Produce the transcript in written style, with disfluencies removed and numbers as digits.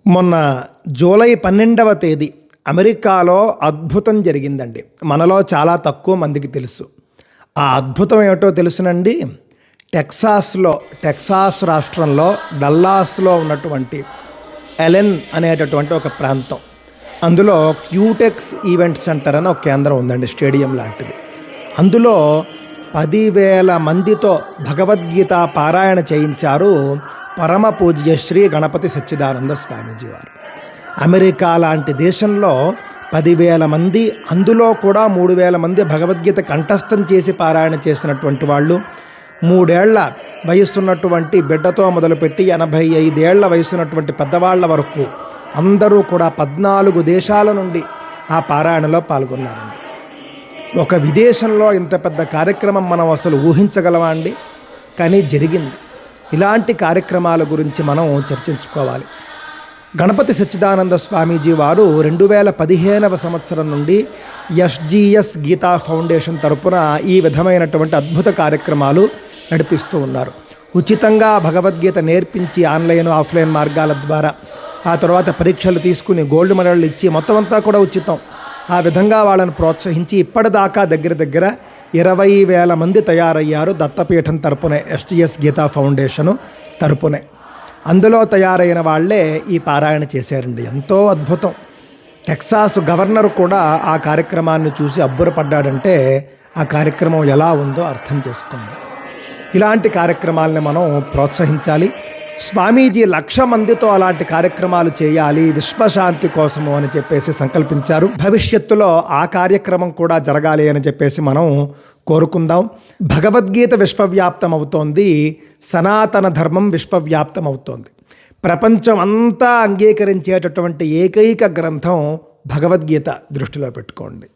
మొన్న జూలై 12వ తేదీ అమెరికాలో అద్భుతం జరిగిందండి. మనలో చాలా తక్కువ మందికి తెలుసు. ఆ అద్భుతం ఏమిటో తెలుసునండి. టెక్సాస్ రాష్ట్రంలో డల్లాస్లో ఉన్నటువంటి ఎలెన్ అనేటటువంటి ఒక ప్రాంతం, అందులో క్యూటెక్స్ ఈవెంట్ సెంటర్ అని ఒక కేంద్రం ఉందండి, స్టేడియం లాంటిది. అందులో 10,000 మందితో భగవద్గీత పారాయణ చేయించారు పరమ పూజ్య శ్రీ గణపతి సచ్చిదానంద స్వామీజీ వారు. అమెరికా లాంటి దేశంలో 10,000 మంది, అందులో కూడా 3,000 మంది భగవద్గీత కంఠస్థం చేసి పారాయణ చేసినటువంటి వాళ్ళు, 3 ఏళ్ల వయసున్నటువంటి బిడ్డతో మొదలుపెట్టి 85 ఏళ్ల వయసున్నటువంటి పెద్దవాళ్ల వరకు అందరూ కూడా 14 దేశాల నుండి ఆ పారాయణలో పాల్గొన్నారండి. ఒక విదేశంలో ఇంత పెద్ద కార్యక్రమం మనం అసలు ఊహించగలమా అండి? కానీ జరిగింది. ఇలాంటి కార్యక్రమాల గురించి మనం చర్చించుకోవాలి. గణపతి సచ్చిదానంద స్వామీజీ వారు 2015వ సంవత్సరం నుండి ఎస్జిఎస్ గీతా ఫౌండేషన్ తరపున ఈ విధమైనటువంటి అద్భుత కార్యక్రమాలు నడిపిస్తూ ఉన్నారు. ఉచితంగా భగవద్గీత నేర్పించి ఆన్లైన్ ఆఫ్లైన్ మార్గాల ద్వారా, ఆ తర్వాత పరీక్షలు తీసుకుని గోల్డ్ మెడల్ ఇచ్చి మొత్తం అంతా కూడా ఉచితం. ఆ విధంగా వాళ్ళని ప్రోత్సహించి ఇప్పటిదాకా దగ్గర 20,000 మంది తయారయ్యారు. దత్తపీఠం తరపునే, ఎస్జిఎస్ గీతా ఫౌండేషను తరపునే. అందులో తయారైన వాళ్ళే ఈ పారాయణ చేశారండి. ఎంతో అద్భుతం. టెక్సాస్ గవర్నర్ కూడా ఆ కార్యక్రమాన్ని చూసి అబ్బురపడ్డాడంటే ఆ కార్యక్రమం ఎలా ఉందో అర్థం చేసుకోండి. ఇలాంటి కార్యక్రమాలని మనం ప్రోత్సహించాలి. స్వామీజీ 1,00,000 మందితో అలాంటి కార్యక్రమాలు చేయాలి విశ్వశాంతి కోసము అని చెప్పేసి సంకల్పించారు. భవిష్యత్తులో ఆ కార్యక్రమం కూడా జరగాలి అని చెప్పేసి మనం కోరుకుందాం. భగవద్గీత విశ్వవ్యాప్తం అవుతోంది, సనాతన ధర్మం విశ్వవ్యాప్తం అవుతోంది. ప్రపంచం అంతా అంగీకరించేటటువంటి ఏకైక గ్రంథం భగవద్గీత. దృష్టిలో పెట్టుకోండి.